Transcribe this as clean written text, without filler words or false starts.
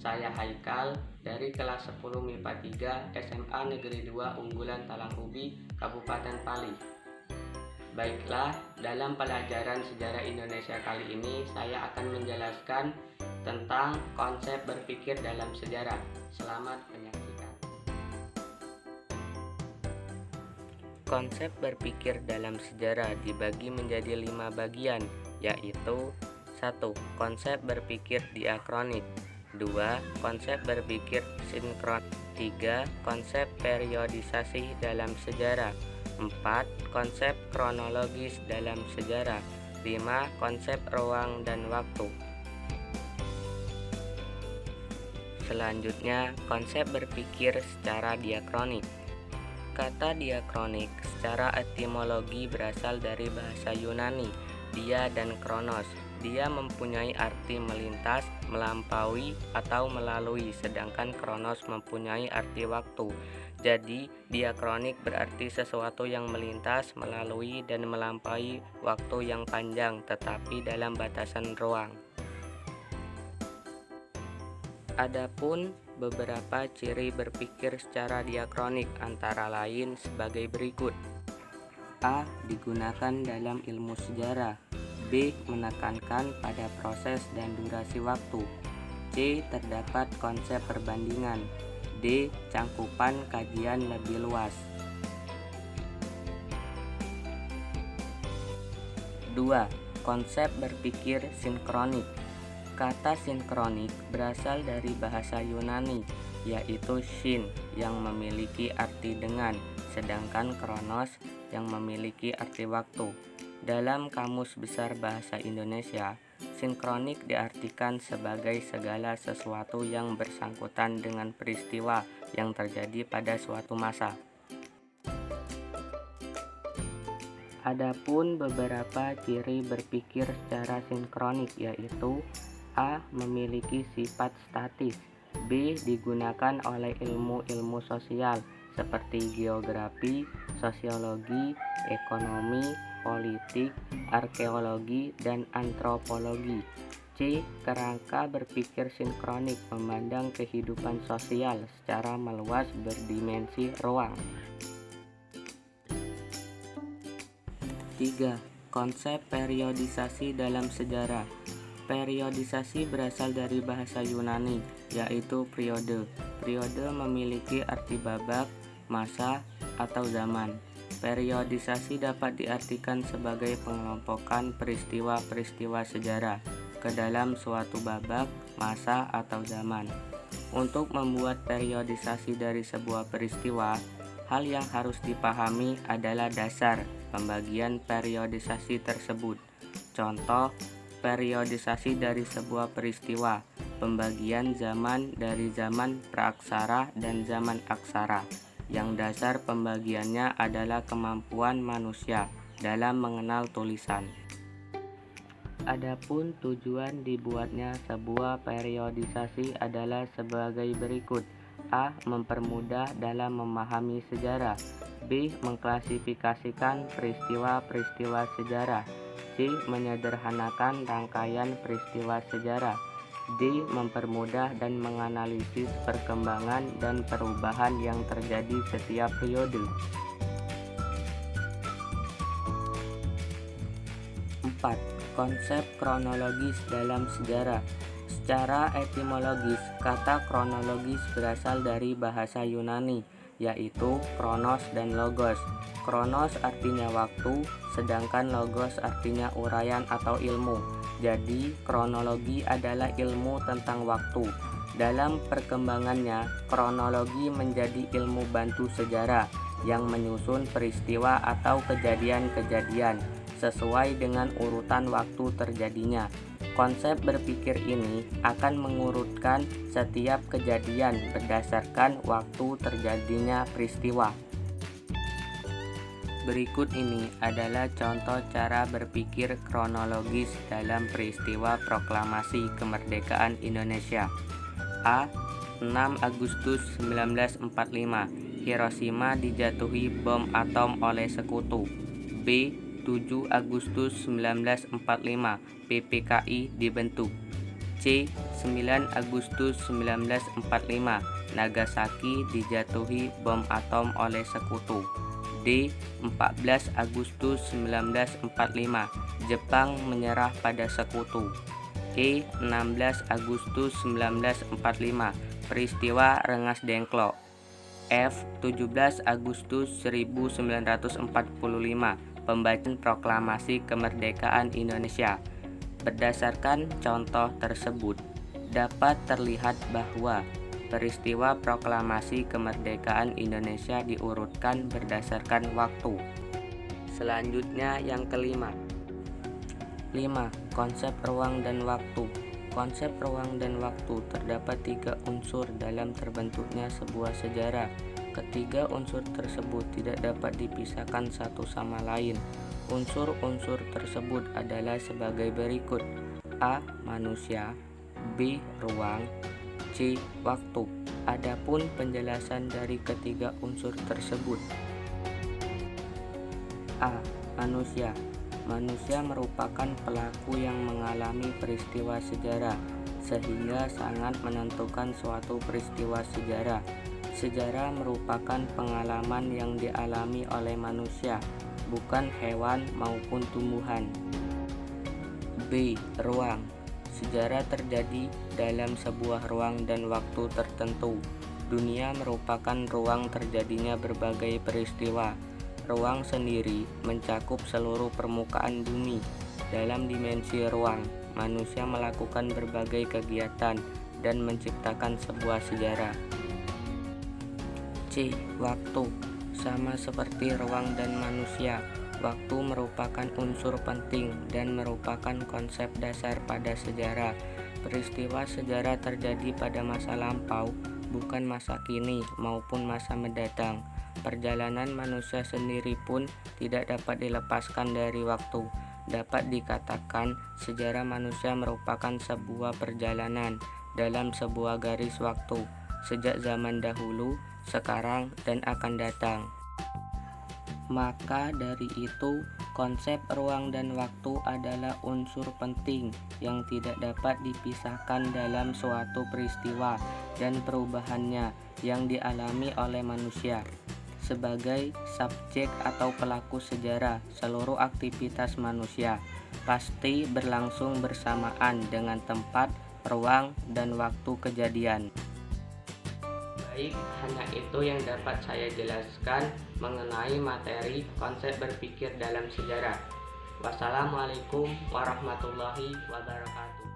Saya Haikal dari kelas 10 MIPA 3 SMA Negeri 2 Unggulan Talang Ubi, Kabupaten Pali. Baiklah, dalam pelajaran sejarah Indonesia kali ini saya akan menjelaskan tentang konsep berpikir dalam sejarah. Selamat menyaksikan. Konsep berpikir dalam sejarah dibagi menjadi 5 bagian, yaitu 1. Konsep berpikir diakronik, 2. Konsep berpikir sinkron, 3. Konsep periodisasi dalam sejarah, 4. Konsep kronologis dalam sejarah, 5. Konsep ruang dan waktu. Selanjutnya, konsep berpikir secara diakronik. Kata diakronik secara etimologi berasal dari bahasa Yunani, dia dan kronos. Dia mempunyai arti melintas, melampaui, atau melalui, sedangkan kronos mempunyai arti waktu. Jadi, diakronik berarti sesuatu yang melintas, melalui, dan melampaui waktu yang panjang, tetapi dalam batasan ruang. Adapun beberapa ciri berpikir secara diakronik antara lain sebagai berikut. A. Digunakan dalam ilmu sejarah. B. Menekankan pada proses dan durasi waktu. C. Terdapat konsep perbandingan. D. Cangkupan kajian lebih luas. 2. Konsep berpikir sinkronik. Kata sinkronik berasal dari bahasa Yunani, yaitu syn yang memiliki arti dengan, sedangkan kronos yang memiliki arti waktu. Dalam Kamus Besar Bahasa Indonesia, sinkronik diartikan sebagai segala sesuatu yang bersangkutan dengan peristiwa yang terjadi pada suatu masa. Adapun beberapa ciri berpikir secara sinkronik yaitu A. Memiliki sifat statis. B. Digunakan oleh ilmu-ilmu sosial seperti geografi, sosiologi, ekonomi, politik, arkeologi, dan antropologi. C. Kerangka berpikir sinkronik memandang kehidupan sosial secara meluas berdimensi ruang. 3. Konsep periodisasi dalam sejarah. Periodisasi berasal dari bahasa Yunani, yaitu periode. Periode memiliki arti babak, masa, atau zaman. Periodisasi dapat diartikan sebagai pengelompokan peristiwa-peristiwa sejarah ke dalam suatu babak, masa, atau zaman. Untuk membuat periodisasi dari sebuah peristiwa, hal yang harus dipahami adalah dasar pembagian periodisasi tersebut. Contoh, periodisasi dari sebuah peristiwa, pembagian zaman dari zaman praaksara dan zaman aksara, yang dasar pembagiannya adalah kemampuan manusia dalam mengenal tulisan. Adapun tujuan dibuatnya sebuah periodisasi adalah sebagai berikut. A. Mempermudah dalam memahami sejarah. B. Mengklasifikasikan peristiwa-peristiwa sejarah. C. Menyederhanakan rangkaian peristiwa sejarah. D. Mempermudah dan menganalisis perkembangan dan perubahan yang terjadi setiap periode. 4. Konsep kronologis dalam sejarah. Secara etimologis, kata kronologis berasal dari bahasa Yunani, yaitu kronos dan logos. Kronos artinya waktu, sedangkan logos artinya uraian atau ilmu. Jadi, kronologi adalah ilmu tentang waktu. Dalam perkembangannya, kronologi menjadi ilmu bantu sejarah yang menyusun peristiwa atau kejadian-kejadian sesuai dengan urutan waktu terjadinya. Konsep berpikir ini akan mengurutkan setiap kejadian berdasarkan waktu terjadinya peristiwa. Berikut ini adalah contoh cara berpikir kronologis dalam peristiwa proklamasi kemerdekaan Indonesia. A. 6 Agustus 1945, Hiroshima dijatuhi bom atom oleh sekutu. B. 7 Agustus 1945, PPKI dibentuk. C. 9 Agustus 1945, Nagasaki dijatuhi bom atom oleh sekutu. D. 14 Agustus 1945, Jepang menyerah pada sekutu. E. 16 Agustus 1945, peristiwa Rengas Dengklok. F. 17 Agustus 1945, pembacaan proklamasi kemerdekaan Indonesia. Berdasarkan contoh tersebut, dapat terlihat bahwa peristiwa proklamasi kemerdekaan Indonesia diurutkan berdasarkan waktu. Selanjutnya yang kelima. 5. Konsep ruang dan waktu. Konsep ruang dan waktu terdapat 3 unsur dalam terbentuknya sebuah sejarah. Ketiga unsur tersebut tidak dapat dipisahkan satu sama lain. Unsur-unsur tersebut adalah sebagai berikut: A. Manusia, B. Ruang, C. Waktu. Adapun penjelasan dari ketiga unsur tersebut. A. Manusia. Manusia merupakan pelaku yang mengalami peristiwa sejarah, sehingga sangat menentukan suatu peristiwa sejarah. Sejarah merupakan pengalaman yang dialami oleh manusia, bukan hewan maupun tumbuhan. B. Ruang. Sejarah terjadi dalam sebuah ruang dan waktu tertentu. Dunia merupakan ruang terjadinya berbagai peristiwa. Ruang sendiri mencakup seluruh permukaan bumi. Dalam dimensi ruang, manusia melakukan berbagai kegiatan dan menciptakan sebuah sejarah. C. Waktu. Sama seperti ruang dan manusia, waktu merupakan unsur penting dan merupakan konsep dasar pada sejarah. Peristiwa sejarah terjadi pada masa lampau, bukan masa kini maupun masa mendatang. Perjalanan manusia sendiri pun tidak dapat dilepaskan dari waktu. Dapat dikatakan sejarah manusia merupakan sebuah perjalanan dalam sebuah garis waktu, sejak zaman dahulu, sekarang, dan akan datang. Maka dari itu, konsep ruang dan waktu adalah unsur penting yang tidak dapat dipisahkan dalam suatu peristiwa dan perubahannya yang dialami oleh manusia. Sebagai subjek atau pelaku sejarah, seluruh aktivitas manusia pasti berlangsung bersamaan dengan tempat, ruang, dan waktu kejadian. Baik, hanya itu yang dapat saya jelaskan mengenai materi konsep berpikir dalam sejarah. Wassalamualaikum warahmatullahi wabarakatuh.